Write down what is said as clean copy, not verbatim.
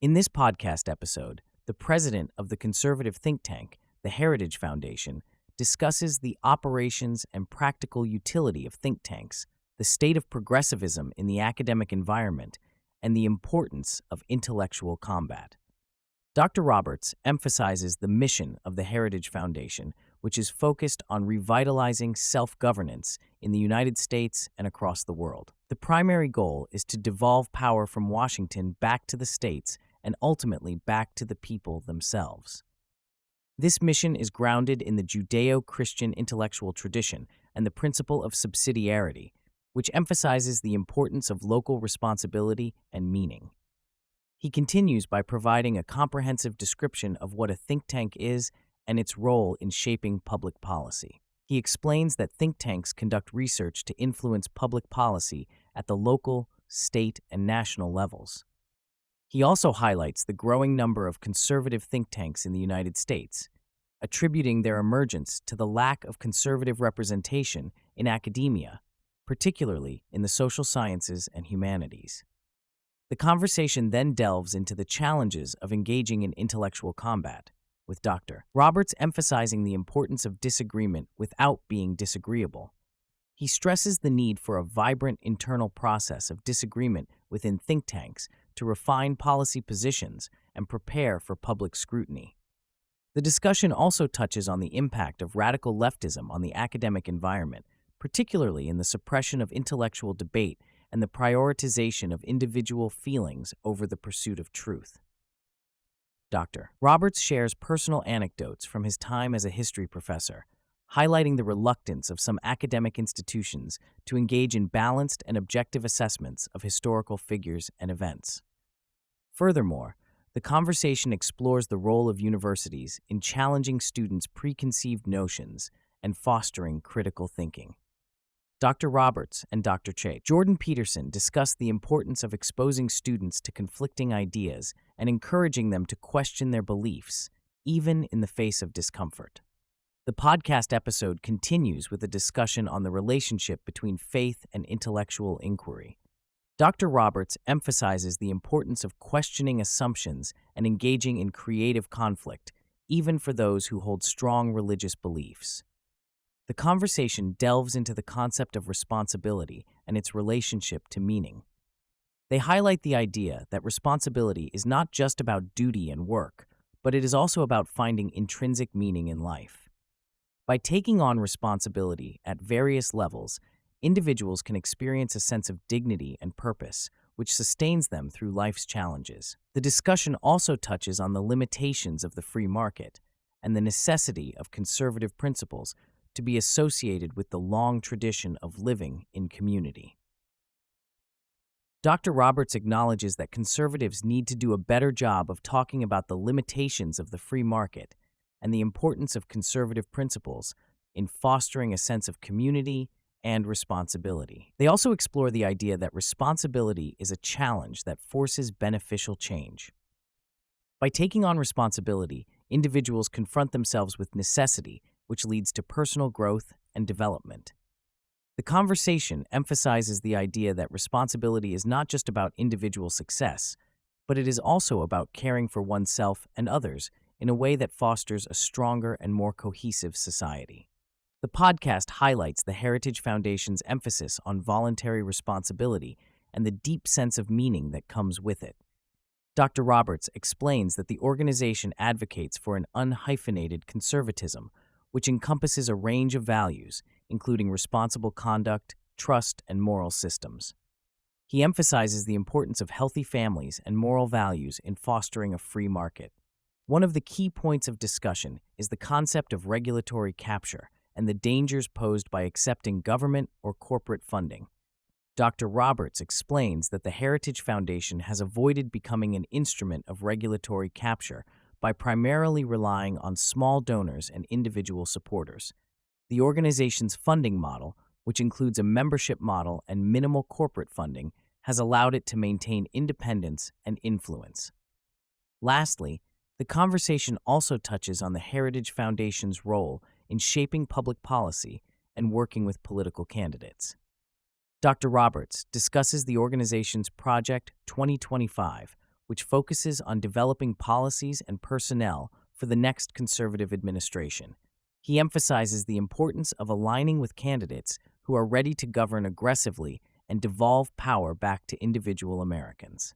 In this podcast episode, the president of the conservative think tank, the Heritage Foundation, discusses the operations and practical utility of think tanks, the state of progressivism in the academic environment, and the importance of intellectual combat. Dr. Roberts emphasizes the mission of the Heritage Foundation, which is focused on revitalizing self-governance in the United States and across the world. The primary goal is to devolve power from Washington back to the states and ultimately back to the people themselves. This mission is grounded in the Judeo-Christian intellectual tradition and the principle of subsidiarity, which emphasizes the importance of local responsibility and meaning. He continues by providing a comprehensive description of what a think tank is and its role in shaping public policy. He explains that think tanks conduct research to influence public policy at the local, state, and national levels. He also highlights the growing number of conservative think tanks in the United States, attributing their emergence to the lack of conservative representation in academia, particularly in the social sciences and humanities. The conversation then delves into the challenges of engaging in intellectual combat, with Dr. Roberts emphasizing the importance of disagreement without being disagreeable. He stresses the need for a vibrant internal process of disagreement within think tanks to refine policy positions and prepare for public scrutiny. The discussion also touches on the impact of radical leftism on the academic environment, particularly in the suppression of intellectual debate and the prioritization of individual feelings over the pursuit of truth. Dr. Roberts shares personal anecdotes from his time as a history professor, highlighting the reluctance of some academic institutions to engage in balanced and objective assessments of historical figures and events. Furthermore, the conversation explores the role of universities in challenging students' preconceived notions and fostering critical thinking. Dr. Roberts and Dr. Jordan Peterson discuss the importance of exposing students to conflicting ideas and encouraging them to question their beliefs, even in the face of discomfort. The podcast episode continues with a discussion on the relationship between faith and intellectual inquiry. Dr. Roberts emphasizes the importance of questioning assumptions and engaging in creative conflict, even for those who hold strong religious beliefs. The conversation delves into the concept of responsibility and its relationship to meaning. They highlight the idea that responsibility is not just about duty and work, but it is also about finding intrinsic meaning in life. By taking on responsibility at various levels, individuals can experience a sense of dignity and purpose, which sustains them through life's challenges. The discussion also touches on the limitations of the free market and the necessity of conservative principles to be associated with the long tradition of living in community. Dr. Roberts acknowledges that conservatives need to do a better job of talking about the limitations of the free market and the importance of conservative principles in fostering a sense of community and responsibility. They also explore the idea that responsibility is a challenge that forces beneficial change. By taking on responsibility, individuals confront themselves with necessity, which leads to personal growth and development. The conversation emphasizes the idea that responsibility is not just about individual success, but it is also about caring for oneself and others in a way that fosters a stronger and more cohesive society. The podcast highlights the Heritage Foundation's emphasis on voluntary responsibility and the deep sense of meaning that comes with it. Dr. Roberts explains that the organization advocates for an unhyphenated conservatism, which encompasses a range of values, including responsible conduct, trust, and moral systems. He emphasizes the importance of healthy families and moral values in fostering a free market. One of the key points of discussion is the concept of regulatory capture and the dangers posed by accepting government or corporate funding. Dr. Roberts explains that the Heritage Foundation has avoided becoming an instrument of regulatory capture by primarily relying on small donors and individual supporters. The organization's funding model, which includes a membership model and minimal corporate funding, has allowed it to maintain independence and influence. Lastly, the conversation also touches on the Heritage Foundation's role in shaping public policy and working with political candidates. Dr. Roberts discusses the organization's Project 2025, which focuses on developing policies and personnel for the next conservative administration. He emphasizes the importance of aligning with candidates who are ready to govern aggressively and devolve power back to individual Americans.